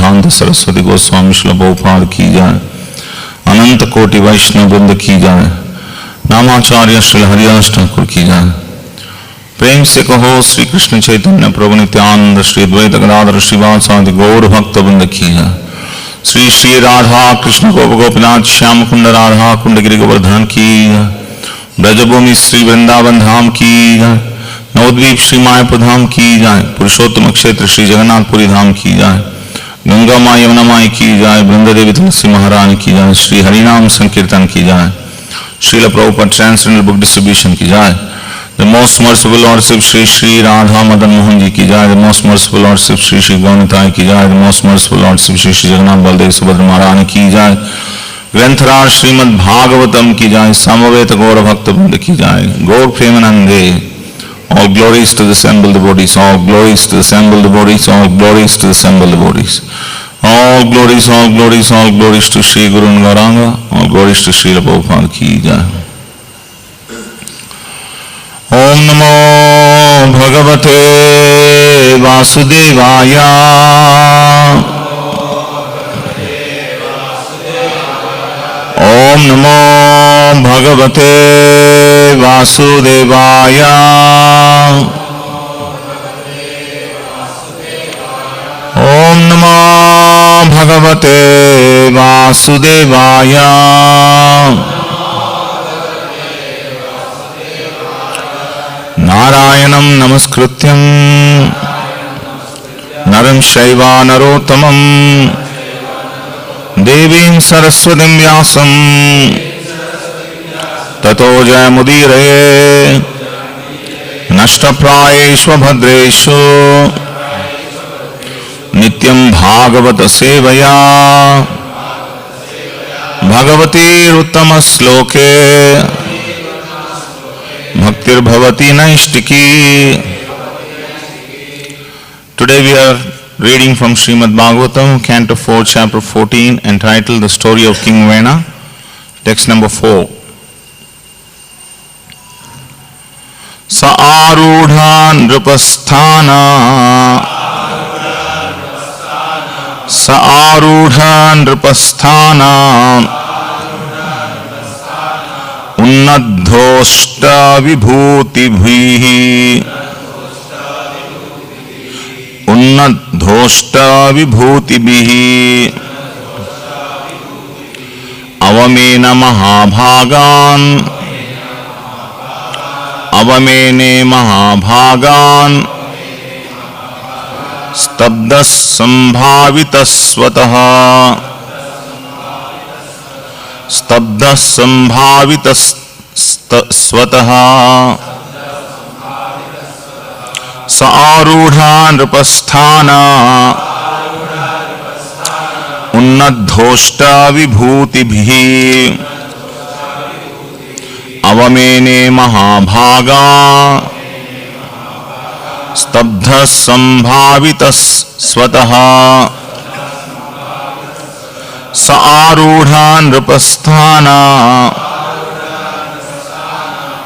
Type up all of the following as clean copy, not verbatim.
सिद्धांत सरस्वती गोस्वामी श्रील प्रभुपाद की जाए, अनंत कोटि वैष्णव वृंद की जाए, नामाचार्य श्री हरिदास ठाकुर की जाए। प्रेम से कहो श्री कृष्ण चैतन्य प्रभु नित्यानंद श्री द्वैत गदाधर श्रीवासादि गौर भक्त वृंद की जाए। श्री श्री राधा कृष्ण गोप गोपीनाथ श्याम कुंड राधा कुंड गिरि गोवर्धन की जाए। ब्रजभूमि श्री वृंदावन धाम की जाए, नवद्वीप श्री मायापुर धाम की जाए, पुरुषोत्तम क्षेत्र श्री जगन्नाथपुरी धाम की जाए, गंगा माई यमुना माई की जाए, वृंदा देवी तुलसी महारानी की जाए, श्री हरिनाम संकीर्तन की जाए, Shrila Prabhupada transcendental book distribution की जाए। The most merciful lordship Shri Shri Radha Madan Mohan ji की जाए। The most merciful lordship Shri Shri Gaunitai की जाए। The most merciful lordship Shri Shri Jagannath Baladev Subhadra महारानी की जाए। ग्रंथराज श्रीमद् भागवतम की जाए। समवेत गौर भक्त वृंद की जाए। गौर प्रेमानंदे। All glories to the assembled devotees. All glories to the assembled devotees. All glories to the assembled devotees. All glories, all glories, all glories to Sri Guru and Gauranga. All glories to Srila Prabhupada ki jai. Om Namo Bhagavate Vasudevaya. Om Namo Bhagavate Vasudevaya. Om Namo Bhagavate Vasudevaya. Narayanam Namaskrityam Naram Shaiva Narottamam Devim Saraswatim Vyasam Tato Jayamudiraye Nashtaprayeshu Bhadreshu Nityam Bhagavata Sevaya Bhagavati Uttama Sloke Bhaktir Bhavati Naishtiki. Today we are reading from Srimad Bhagvatam, Canto 4, Chapter 14, entitled The Story of King Vena, text number 4. Sa arudha nrupasthana Sa arudha nrupasthana Unnadhoshta vibhuti bhihi Unnadhoshta vibhuti bhihi Avamena mahabhagan Avamene mahabhagan Stabdas sambhavitas svataha Stabdas sambhavitas svataha Sa arudha nrupasthana Unnadhoshta vibhutibhi Avamene mahabhaga Stabdhas sambhavitas svataha Sa arudha nrupasthana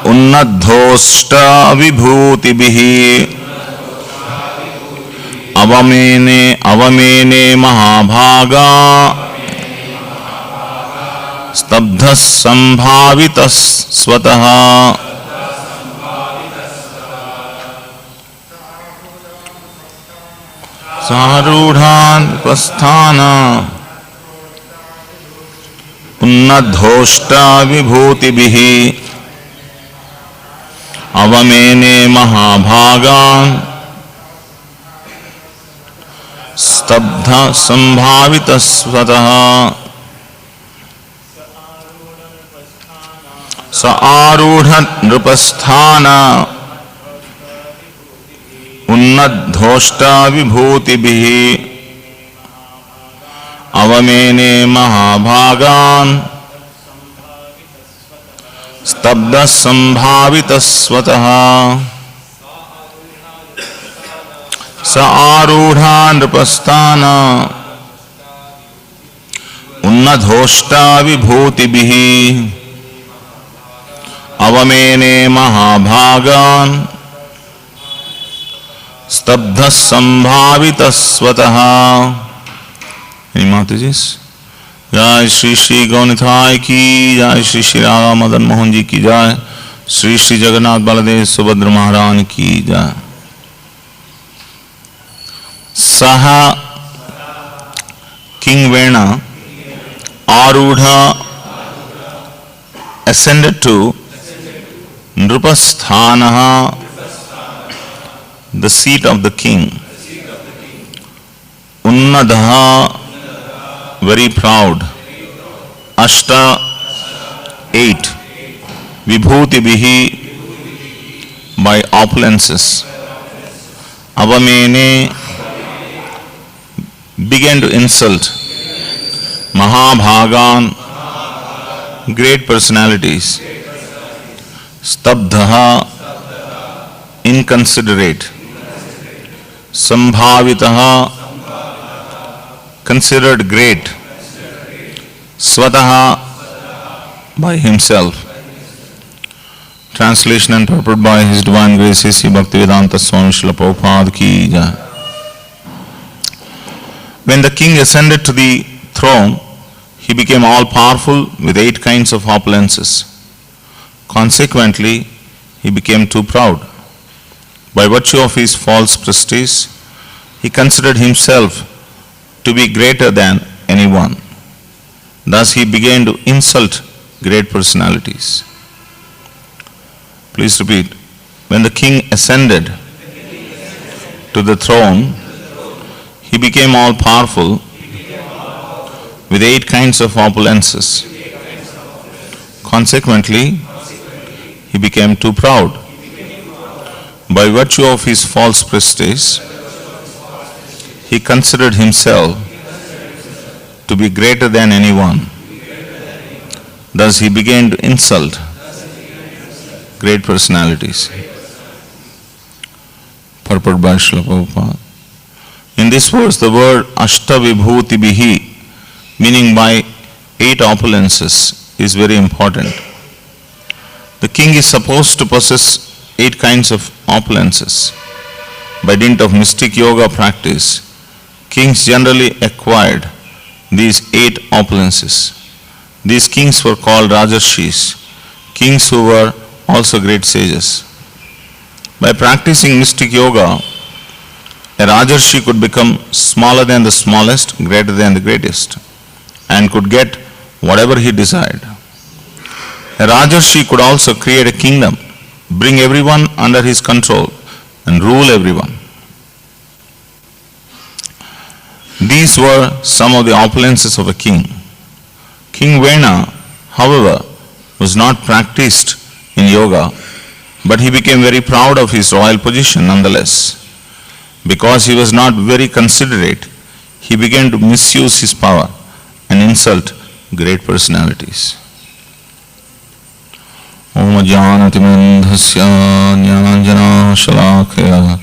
Unnadhoshta vibhutibhi Avamene mahabhaga Stabdhas sambhavitas svataha Sarudhan pasthana Unnadhoshta vibhutibhi Avamene mahabhagan Stabdha sambhavitas svataha Sa arudha nrupasthana Unnadhoshta vibhutibhi Avamene mahabhagan Stabdas sambhavitas svataha Sa arudha nrupasthana Unnadhoshta vibhutibhi Avamene mahabhagan Stabdhas sambhavitas svataha Mataji's. Jai Shri Shri Gaunithai ki Jai, Shri Shri Radha Madan Mohan ji ki Jai, Shri Shri Jagannath Baladev Subhadra Maharani ki Jai. Saha King Vena Arudha ascended to Nrupasthanaha, the seat of the king. Unnadaha, very proud. Ashta, 8. Vibhuti bihi, by opulences. Avamene, began to insult. Mahabhagan, great personalities. Stabdhaha, inconsiderate. Sambhavitaha, considered great. Swataha, by himself. Translation and purport by His Divine Grace A.C. Bhaktivedanta Swami Srila Prabhupada ki Jai. When the king ascended to the throne, he became all powerful with 8 kinds of opulences. Consequently, he became too proud. By virtue of his false prestige, he considered himself to be greater than anyone. Thus he began to insult great personalities. Please repeat. When the king ascended to the throne, he became all powerful with 8 kinds of opulences. Consequently, he became too proud. By virtue of his false prestige, he considered himself to be greater than anyone. Thus he began to insult great personalities. Purport by Srila Prabhupada. In this verse, the word Ashta Vibhuti Bihi, meaning by 8 opulences, is very important. The king is supposed to possess 8 kinds of opulences. By dint of mystic yoga practice, kings generally acquired these 8 opulences. These kings were called Rajarshis, kings who were also great sages. By practicing mystic yoga, a Rajarshi could become smaller than the smallest, greater than the greatest, and could get whatever he desired. A Rajarshi could also create a kingdom, bring everyone under his control, and rule everyone. These were some of the opulences of a king. King Vena, however, was not practiced in yoga, but he became very proud of his royal position nonetheless. Because he was not very considerate, he began to misuse his power and insult great personalities. Om Jnanatimandhasya Jnananjana Shalakaya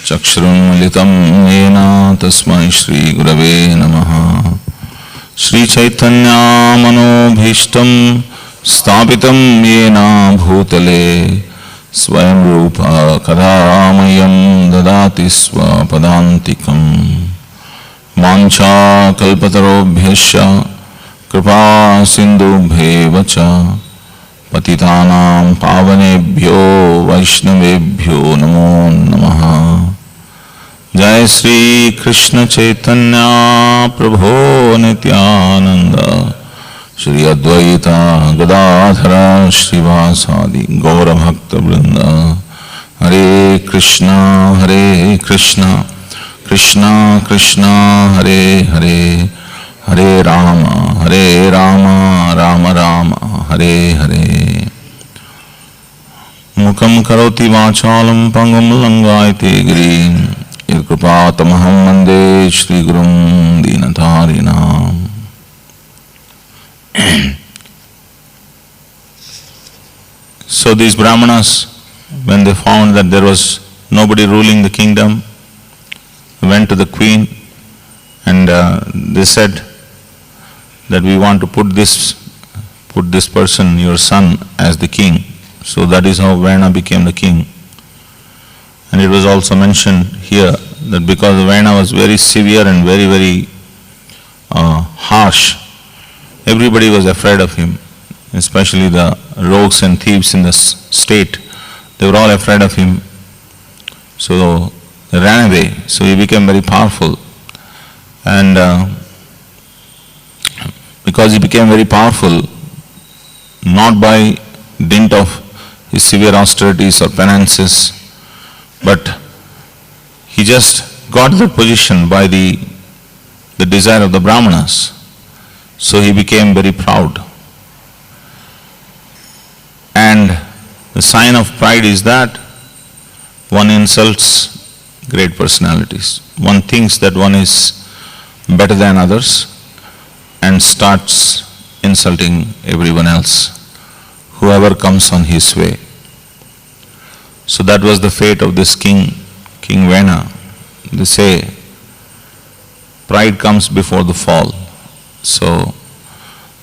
Chakshrum Litam Yena Tasmai Shri Gurave Namaha. Shri Chaitanya Manobhishtam Stapitam Yena Bhutale Swayam Rupa Kadhamayam Dadati Swapadantikam. Mancha Kalpatarobhyasya Kripa Sindhubhevacha Patitanam Pavanebhyo Vaishnavebhyo Namo Namaha. Jai Shri Krishna Chaitanya Prabhu Nityananda Shri Advaita Gadadhara Srivasadi Gaura Bhakta Vrinda. Hare Krishna Hare Krishna Krishna Krishna Hare Hare Hare Rama Rama Rama Hare Hare. Mukam karoti vachalam pangam langayate girim Yadkrupatamaham mande Shri Gurum Dinatarinam. So these Brahmanas, when they found that there was nobody ruling the kingdom, went to the queen and they said that we want to put this person, your son, as the king. So that is how Vena became the king. And it was also mentioned here that because Vena was very severe and very harsh. Everybody was afraid of him, especially the rogues and thieves in the state. They were all afraid of him. So they ran away. So he became very powerful. And because he became very powerful, not by dint of his severe austerities or penances, but he just got that position by the desire of the Brahmanas. So he became very proud. And the sign of pride is that one insults great personalities. One thinks that one is better than others and starts insulting everyone else, whoever comes on his way. So that was the fate of this king, King Vena. They say pride comes before the fall. So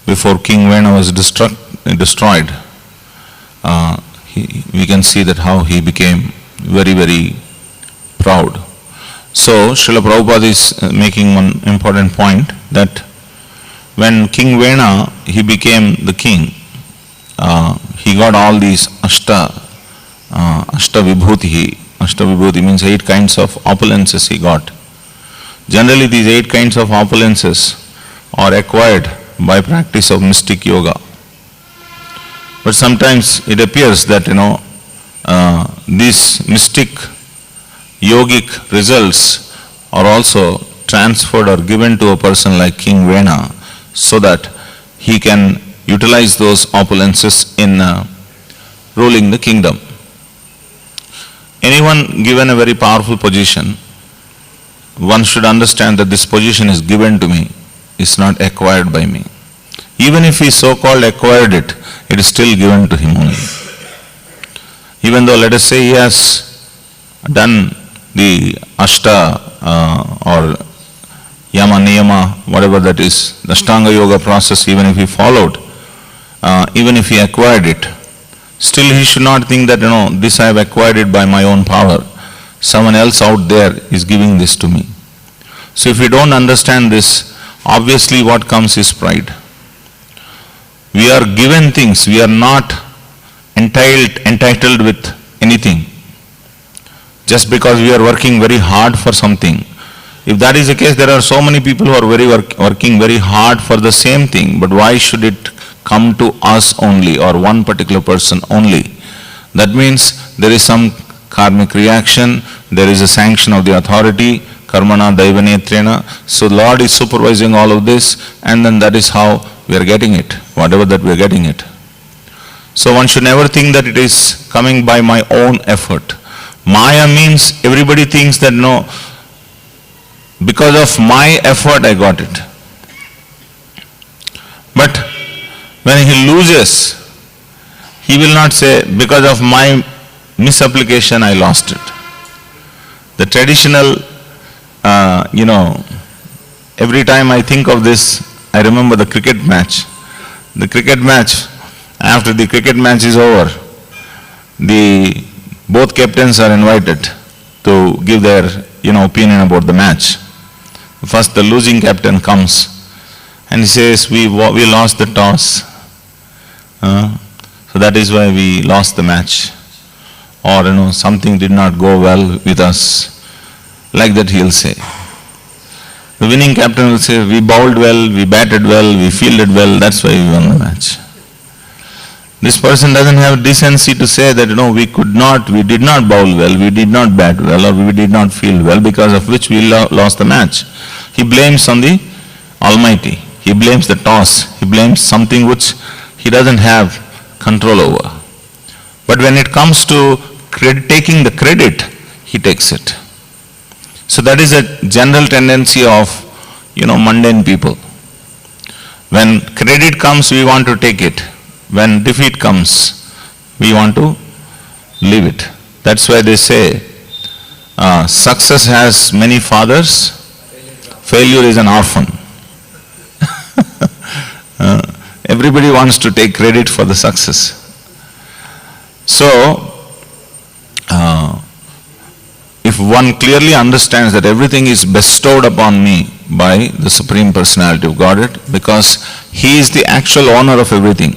before King Vena was destroyed, we can see that how he became very, very proud. So Srila Prabhupada is making one important point, that when King Vena, he became the king, he got all these Ashta Vibhuti. Ashta Vibhuti means 8 kinds of opulences he got. Generally these 8 kinds of opulences are acquired by practice of mystic yoga. But sometimes it appears that, these mystic yogic results are also transferred or given to a person like King Vena, so that he can utilize those opulences in ruling the kingdom. Anyone given a very powerful position, one should understand that this position is given to me, it's not acquired by me. Even if he so-called acquired it, it is still given to him only. Even though, let us say, he has done the Ashta or Yama Niyama, whatever that is, the Ashtanga Yoga process, even if he followed, even if he acquired it, still he should not think that, this I have acquired it by my own power. Someone else out there is giving this to me. So if we don't understand this, obviously what comes is pride. We are given things, we are not entitled with anything. Just because we are working very hard for something. If that is the case, there are so many people who are working very hard for the same thing, but why should it come to us only, or one particular person only? That means there is some karmic reaction, there is a sanction of the authority, karmana daivanetrena. So Lord is supervising all of this, and then that is how we are getting it, whatever that we are getting it. So one should never think that it is coming by my own effort. Maya means everybody thinks that because of my effort I got it. But when he loses, he will not say, because of my misapplication I lost it. The traditional, every time I think of this, I remember the cricket match. The cricket match, after the cricket match is over, both captains are invited to give their opinion about the match. First the losing captain comes and he says, we lost the toss. So that is why we lost the match. Or something did not go well with us. Like that he'll say. The winning captain will say, we bowled well, we batted well, we fielded well, that's why we won the match. This person doesn't have decency to say that, we did not bowl well, we did not bat well, or we did not field well, because of which we lost the match. He blames on the Almighty. He blames the toss. He blames something which he doesn't have control over. But when it comes to taking the credit, he takes it. So that is a general tendency of, mundane people. When credit comes, we want to take it. When defeat comes, we want to leave it. That's why they say, success has many fathers, failure is an orphan. Everybody wants to take credit for the success. So, if one clearly understands that everything is bestowed upon me by the Supreme Personality of Godhead, because He is the actual owner of everything.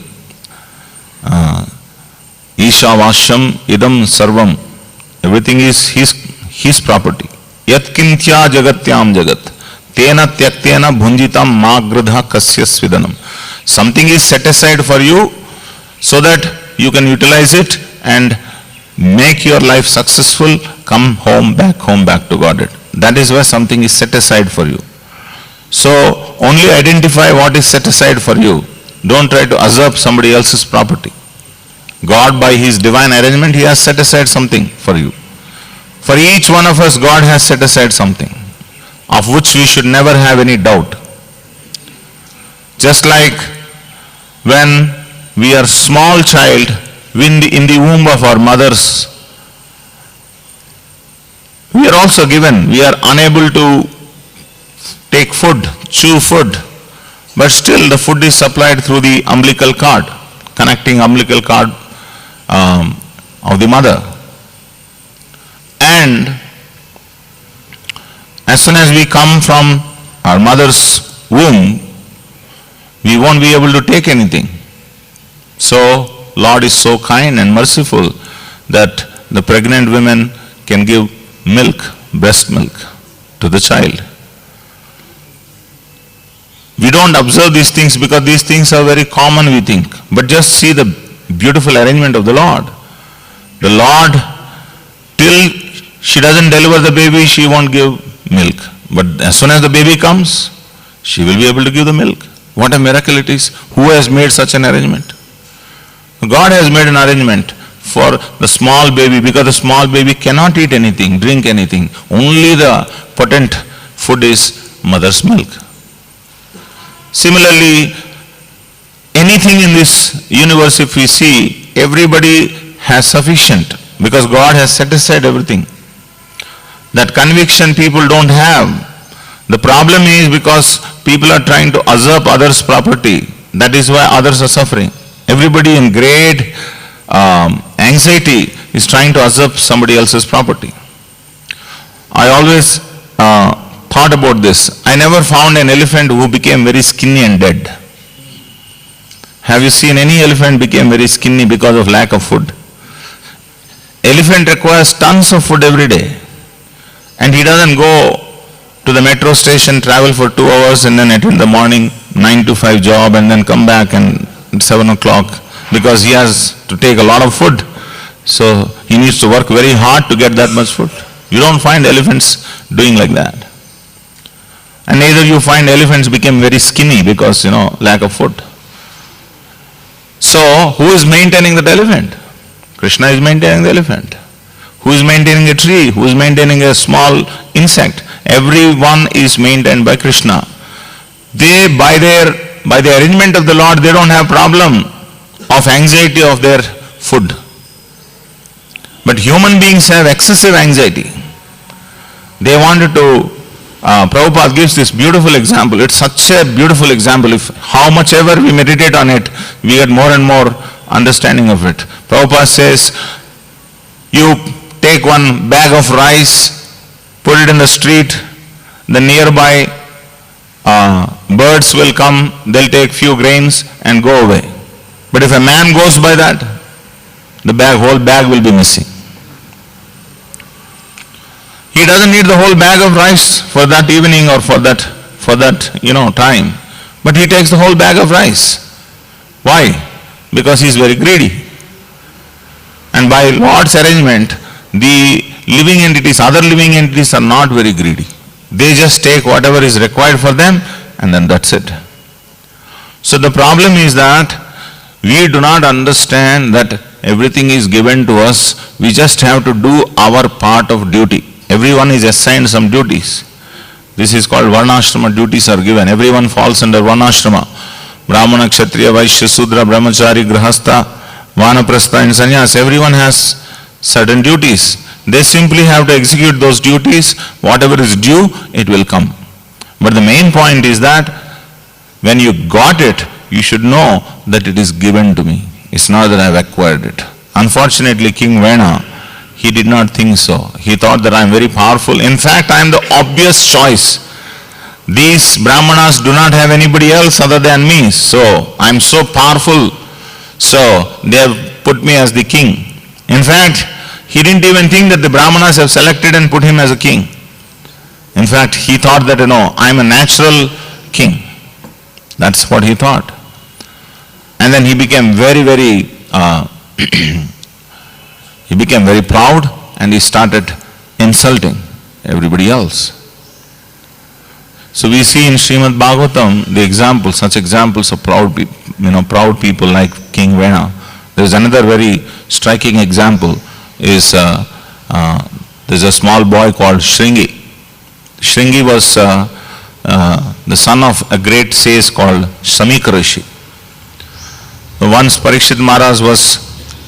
Isha Vashyam Idam Sarvam. Everything is His property. Yat Kintya Jagatyam Jagat. Tena Tyaktena Bhunjitam Magradha Kasya Svidanam. Something is set aside for you so that you can utilize it and make your life successful, come home back to Godhead. That is why something is set aside for you. So only identify what is set aside for you. Don't try to usurp somebody else's property. God, by His divine arrangement, He has set aside something for you. For each one of us, God has set aside something of which we should never have any doubt. Just like when we are small child in the womb of our mothers, we are also given, we are unable to take food, chew food, but still the food is supplied through the umbilical cord, connecting umbilical cord of the mother. And as soon as we come from our mother's womb, we won't be able to take anything. So Lord is so kind and merciful that the pregnant women can give milk, breast milk, to the child. We don't observe these things because these things are very common, we think. But just see the beautiful arrangement of the Lord. The Lord, till she doesn't deliver the baby, she won't give milk. But as soon as the baby comes, she will be able to give the milk. What a miracle it is. Who has made such an arrangement? God has made an arrangement for the small baby, because the small baby cannot eat anything, drink anything. Only the potent food is mother's milk. Similarly, anything in this universe, if we see, everybody has sufficient, because God has set aside everything. That conviction people don't have. The problem is because people are trying to usurp others' property. That is why others are suffering. Everybody in great anxiety is trying to usurp somebody else's property. I always thought about this. I never found an elephant who became very skinny and dead. Have you seen any elephant became very skinny because of lack of food? Elephant requires tons of food every day. And he doesn't go to the metro station, travel for 2 hours and then attend the morning 9 to 5 job and then come back and 7 o'clock, because he has to take a lot of food. So he needs to work very hard to get that much food. You don't find elephants doing like that. And neither you find elephants became very skinny because, lack of food. So who is maintaining that elephant? Krishna is maintaining the elephant. Who is maintaining a tree? Who is maintaining a small insect? Everyone is maintained by Krishna. They, by the arrangement of the Lord, they don't have problem of anxiety of their food. But human beings have excessive anxiety. They wanted to, Prabhupada gives this beautiful example. It's such a beautiful example. If how much ever we meditate on it, we get more and more understanding of it. Prabhupada says, you take one bag of rice, put it in the street, the nearby birds will come, they'll take few grains and go away. But if a man goes by that, the whole bag will be missing. He doesn't need the whole bag of rice for that evening or for that time. But he takes the whole bag of rice. Why? Because he is very greedy. And by Lord's arrangement, the living entities, other living entities are not very greedy. They just take whatever is required for them and then that's it. So the problem is that we do not understand that everything is given to us. We just have to do our part of duty. Everyone is assigned some duties. This is called Varnashrama. Duties are given. Everyone falls under Varnashrama. Brahmana, Kshatriya, Vaishya, Sudra, Brahmachari, Grahastha, Vanaprastha and Sannyas. Everyone has certain duties. They simply have to execute those duties. Whatever is due, it will come. But the main point is that when you got it, you should know that it is given to me. It's not that I have acquired it. Unfortunately, King Vena, he did not think so. He thought that I am very powerful. In fact, I am the obvious choice. these Brahmanas do not have anybody else other than me, so I am so powerful, so they have put me as the king. In fact, he didn't even think that the Brahmanas have selected and put him as a king. In fact, he thought that, I am a natural king. That's what he thought. And then he became very, very, he became very proud, and he started insulting everybody else. So we see in Srimad Bhagvatam the examples, such examples of proud people like King Vena. There is another very striking example. There's a small boy called Shringi. Shringi was the son of a great sage called Samika Rishi. Once Parikshit Maharaj was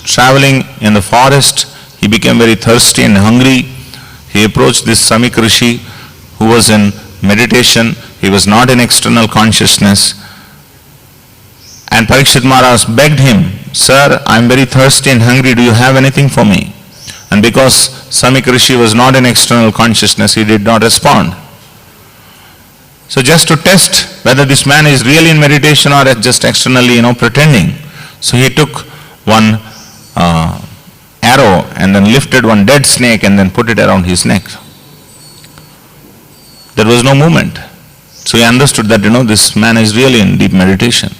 traveling in the forest, he became very thirsty and hungry. He approached this Samika Rishi, who was in meditation. He was not in external consciousness. And Parikshit Maharaj begged him, "Sir, I am very thirsty and hungry. Do you have anything for me?" And because Samika Rishi was not in external consciousness, he did not respond. So just to test whether this man is really in meditation or just externally, pretending, so he took one arrow and then lifted one dead snake and then put it around his neck. There was no movement. So he understood that, this man is really in deep meditation.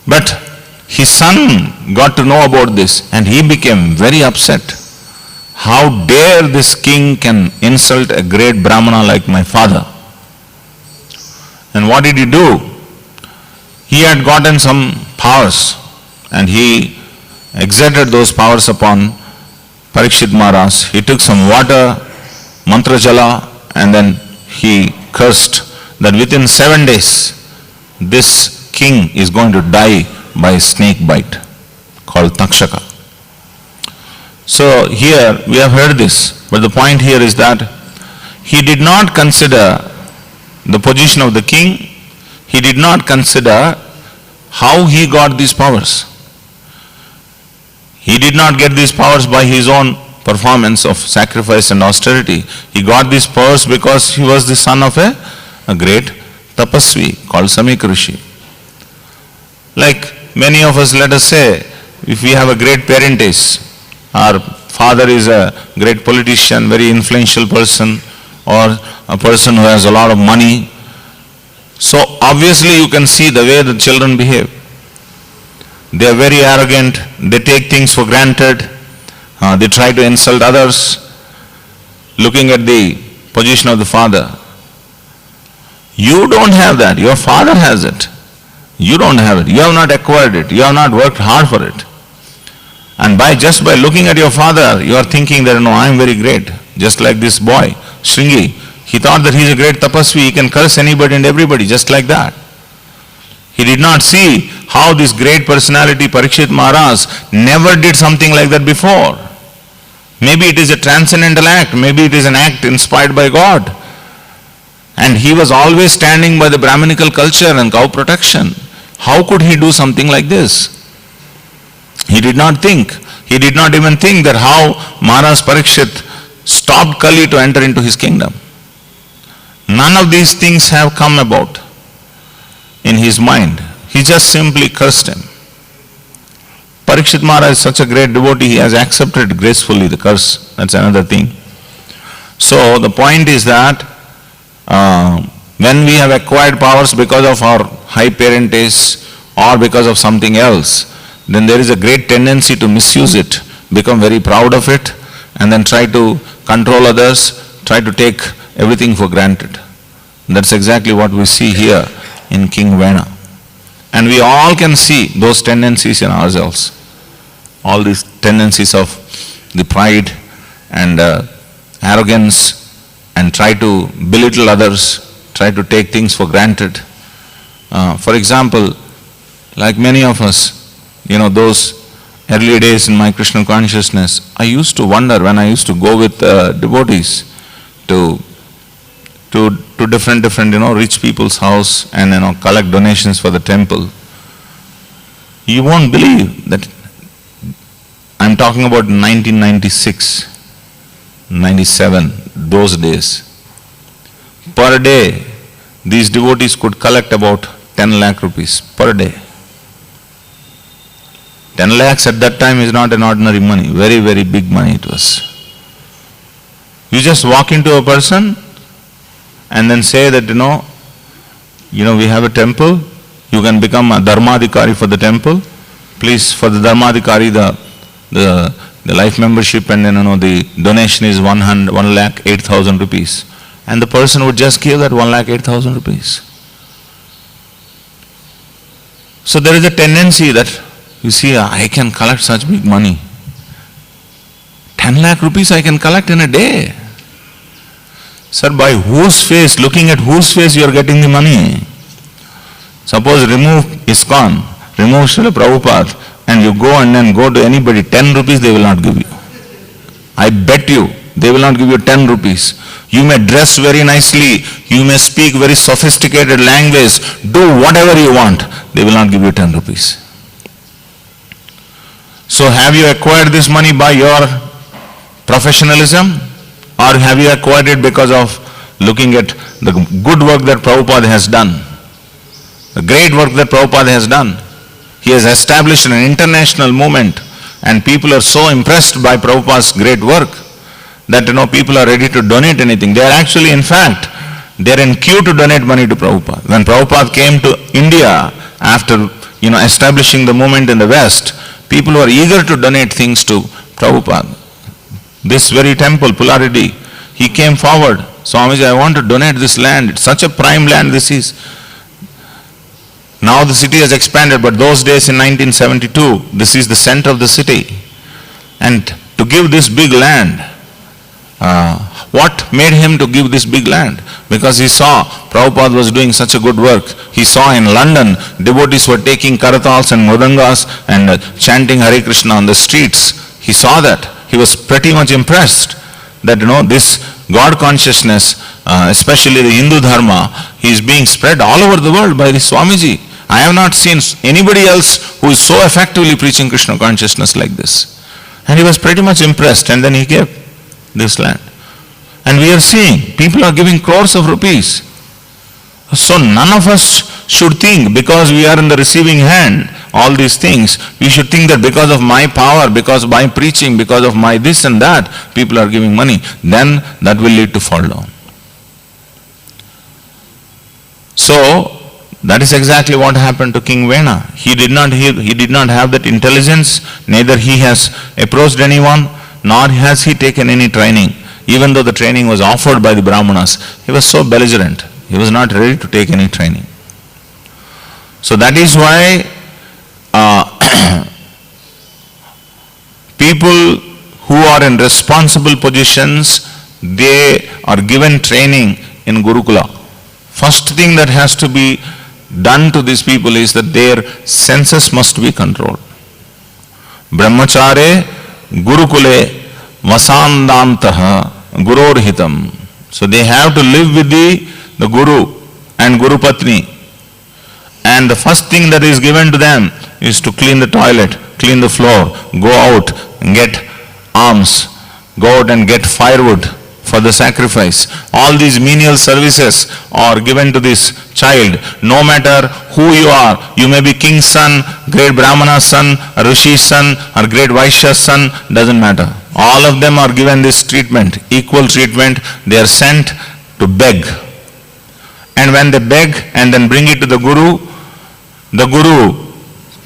But his son got to know about this, and he became very upset. How dare this king can insult a great Brahmana like my father? And what did he do? He had gotten some powers, and he exerted those powers upon Parikshit Maharaj. He took some water, mantra jala, and then he cursed that within 7 days this king is going to die by a snake bite called Takshaka. So here we have heard this, but the point here is that he did not consider the position of the king. He did not consider how he got these powers. He did not get these powers by his own performance of sacrifice and austerity. He got these powers because he was the son of a great tapasvi called Samika Rishi. Like many of us, let us say, if we have a great parentage, our father is a great politician, very influential person, or a person who has a lot of money. So obviously you can see the way the children behave. They are very arrogant, they take things for granted, they try to insult others, looking at the position of the father. You don't have that, your father has it. You don't have it, you have not acquired it, you have not worked hard for it. And just by looking at your father, you are thinking that, I am very great. Just like this boy, Shringi, he thought that he is a great tapasvi, he can curse anybody and everybody, just like that. He did not see how this great personality, Parikshit Maharaj, never did something like that before. Maybe it is a transcendental act, maybe it is an act inspired by God. And he was always standing by the Brahminical culture and cow protection. How could he do something like this? He did not think. He did not even think that how Maharaj Parikshit stopped Kali to enter into his kingdom. None of these things have come about in his mind. He just simply cursed him. Parikshit Maharaj is such a great devotee, he has accepted gracefully the curse. That's another thing. So the point is that when we have acquired powers because of our high parentage or because of something else, then there is a great tendency to misuse it, become very proud of it, and then try to control others, try to take everything for granted. That's exactly what we see here in King Vena. And we all can see those tendencies in ourselves. All these tendencies of the pride and arrogance, and try to belittle others, try to take things for granted. For example, like many of us, those early days in my Krishna consciousness, I used to wonder when I used to go with devotees to different rich people's house and collect donations for the temple. You won't believe that I'm talking about 1996, 97, those days. Per day, these devotees could collect about 10 lakh rupees per day. 10 lakhs at that time is not an ordinary money, very, very big money it was. You just walk into a person and then say that, we have a temple, you can become a dharmadhikari for the temple. Please, for the dharmadhikari, the life membership and the donation is 1,08,000 rupees. And the person would just give that 1,08,000 rupees. So there is a tendency that, you see, I can collect such big money. 10 lakh rupees I can collect in a day. Sir, by whose face, looking at whose face you are getting the money? Suppose remove ISKCON, remove Srila Prabhupada, and you go and then go to anybody, 10 rupees they will not give you. I bet you, they will not give you 10 rupees. You may dress very nicely, you may speak very sophisticated language, do whatever you want, they will not give you 10 rupees. So have you acquired this money by your professionalism, or have you acquired it because of looking at the good work that Prabhupada has done? The great work that Prabhupada has done. He has established an international movement, and people are so impressed by Prabhupada's great work that people are ready to donate anything. They are actually, in fact, they are in queue to donate money to Prabhupada. When Prabhupada came to India after establishing the movement in the West, people were eager to donate things to Prabhupada. This very temple, Polarity, he came forward. Swamiji, I want to donate this land. It's such a prime land this is. Now the city has expanded, but those days in 1972, this is the center of the city. And to give this big land, what made him to give this big land? Because he saw Prabhupada was doing such a good work. He saw in London, devotees were taking karatals and mridangas and chanting Hare Krishna on the streets. He saw that. He was pretty much impressed that this God consciousness, especially the Hindu Dharma, is being spread all over the world by this Swamiji. I have not seen anybody else who is so effectively preaching Krishna consciousness like this. And he was pretty much impressed, and then he gave this land. And we are seeing people are giving crores of rupees. So none of us should think, because we are in the receiving hand, all these things, we should think that because of my power, because of my preaching, because of my this and that, people are giving money. Then that will lead to fall down. So that is exactly what happened to King Vena. He did not have that intelligence, neither he has approached anyone, nor has he taken any training. Even though the training was offered by the Brahmanas, he was so belligerent. He was not ready to take any training. So that is why people who are in responsible positions, they are given training in Gurukula. First thing that has to be done to these people is that their senses must be controlled. Brahmachare Gurukule Vasandantaha Gurorhitam. So they have to live with the Guru and Guru Patni. And the first thing that is given to them is to clean the toilet, clean the floor, go out and get alms, go out and get firewood for the sacrifice. All these menial services are given to this child. No matter who you are, you may be king's son, great Brahmana's son, a Rishi's son, or great Vaishya's son, doesn't matter. All of them are given this treatment, equal treatment. They are sent to beg. And when they beg and then bring it to the Guru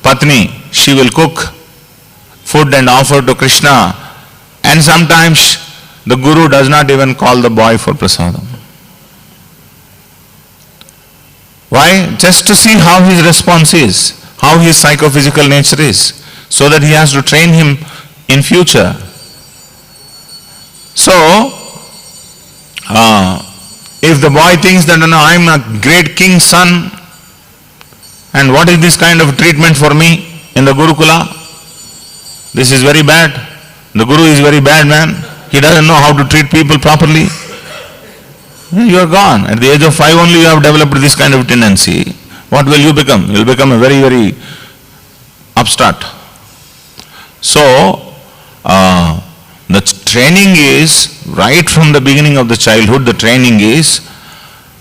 Patni, she will cook food and offer to Krishna. And sometimes the Guru does not even call the boy for prasadam. Why? Just to see how his response is, how his psychophysical nature is, so that he has to train him in future. So, if the boy thinks that I am a great king's son, and what is this kind of treatment for me in the Gurukula? This is very bad. The Guru is very bad man. He doesn't know how to treat people properly. You are gone. At the age of 5 only you have developed this kind of tendency. What will you become? You will become a very, very upstart. So, the training is, right from the beginning of the childhood, the training is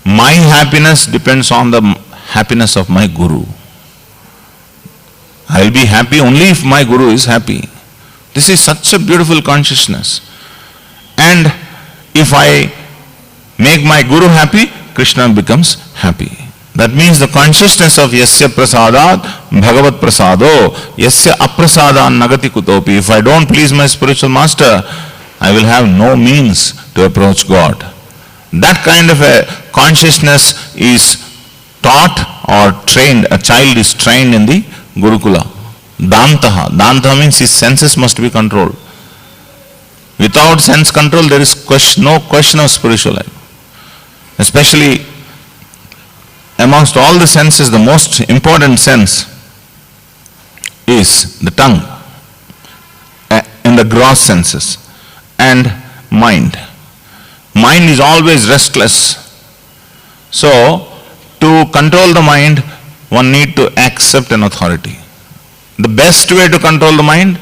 My happiness depends on the happiness of my Guru. I will be happy only if my Guru is happy. This is such a beautiful consciousness. And if I make my Guru happy, Krishna becomes happy. That means the consciousness of Yasya Prasadat Bhagavat Prasado, Yasya Aprasadan Nagati Kutopi. If I don't please my spiritual master, I will have no means to approach God. That kind of a consciousness is taught or trained. A child is trained in the Gurukula. Dantaha. Dantaha means his senses must be controlled. Without sense control, there is no question of spiritual life. Especially amongst all the senses, the most important sense is the tongue, in the gross senses, and mind. Mind is always restless. So, to control the mind, one need to accept an authority. The best way to control the mind,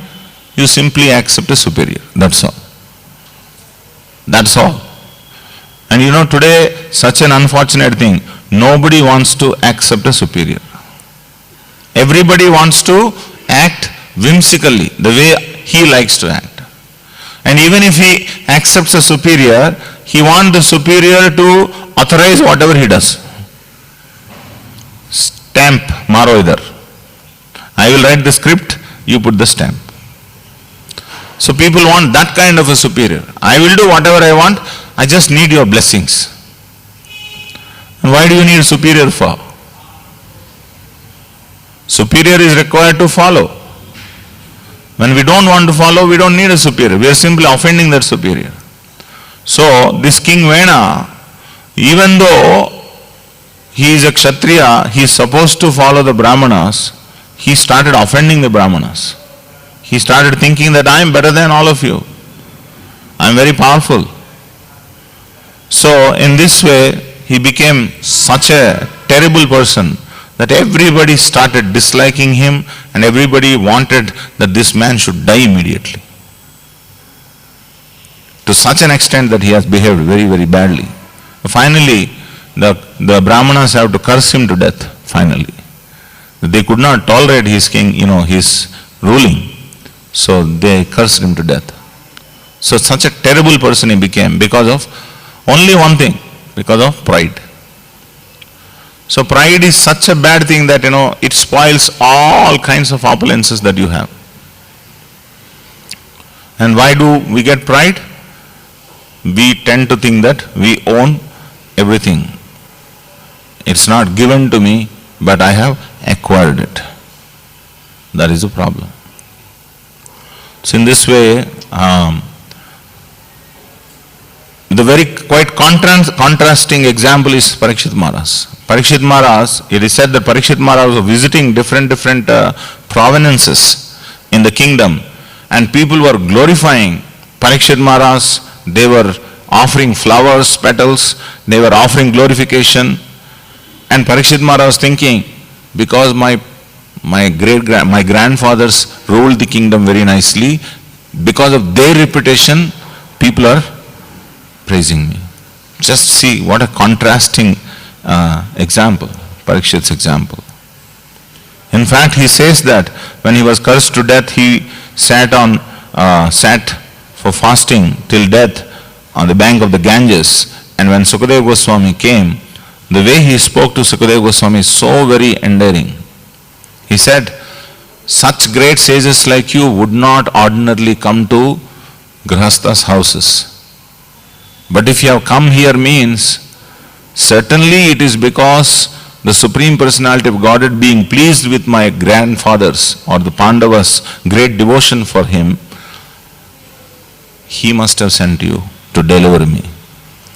you simply accept a superior. That's all. That's all. And you know, today, such an unfortunate thing, nobody wants to accept a superior. Everybody wants to act whimsically, the way he likes to act. And even if he accepts a superior, he wants the superior to authorize whatever he does. Stamp, maro idhar. I will write the script, you put the stamp. So people want that kind of a superior. I will do whatever I want, I just need your blessings. And why do you need superior for? Superior is required to follow. When we don't want to follow, we don't need a superior. We are simply offending that superior. So this King Vena, even though he is a Kshatriya, he is supposed to follow the Brahmanas, he started offending the Brahmanas. He started thinking that I am better than all of you. I am very powerful. So in this way, he became such a terrible person that everybody started disliking him and everybody wanted that this man should die immediately. To such an extent that he has behaved very, very badly. Finally, the Brahmanas have to curse him to death, finally. They could not tolerate his king, his ruling. So they cursed him to death. So such a terrible person he became because of only one thing, because of pride. So pride is such a bad thing that, it spoils all kinds of opulences that you have. And why do we get pride? We tend to think that we own everything. It's not given to me, but I have acquired it. That is the problem. So in this way, the very quite contrasting example is Parikshit Maharaj. Parikshit Maharaj, it is said that Parikshit Maharaj was visiting different provinces in the kingdom, and people were glorifying Parikshit Maharaj. They were offering flowers, petals, they were offering glorification. And Parikshit Maharaj was thinking, because my grandfathers ruled the kingdom very nicely, because of their reputation, people are praising me. Just see what a contrasting example, Parikshit's example. In fact, he says that when he was cursed to death, he sat for fasting till death on the bank of the Ganges. And when Sukadeva Goswami came, the way he spoke to Sukadeva Goswami is so very endearing. He said, such great sages like you would not ordinarily come to Grihastha's houses. But if you have come here means, certainly it is because the Supreme Personality of Godhead, being pleased with my grandfathers or the Pandavas' great devotion for him, he must have sent you to deliver me.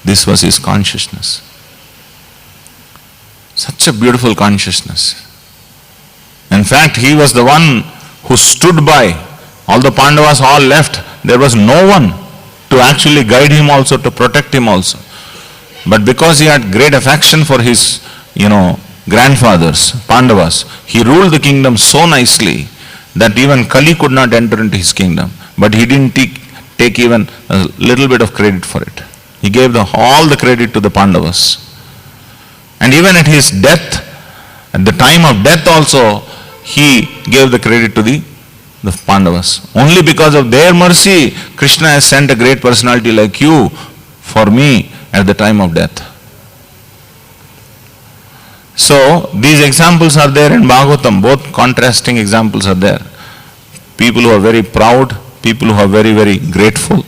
This was his consciousness. Such a beautiful consciousness. In fact, he was the one who stood by. All the Pandavas all left. There was no one to actually guide him also, to protect him also. But because he had great affection for his, grandfathers, Pandavas, he ruled the kingdom so nicely that even Kali could not enter into his kingdom. But he didn't take even a little bit of credit for it. He gave all the credit to the Pandavas. And even at his death, at the time of death also, he gave the credit to the Pandavas. Only because of their mercy, Krishna has sent a great personality like you for me at the time of death. So, these examples are there in Bhagavatam, both contrasting examples are there. People who are very proud, people who are very, very grateful.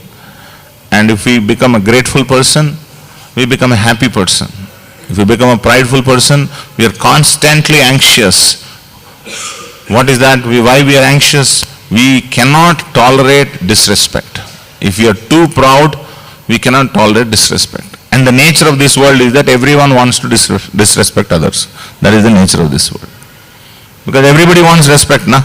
And if we become a grateful person, we become a happy person. If we become a prideful person, we are constantly anxious. What is that? Why we are anxious? We cannot tolerate disrespect. If we are too proud, we cannot tolerate disrespect. And the nature of this world is that everyone wants to disrespect others. That is the nature of this world. Because everybody wants respect, na?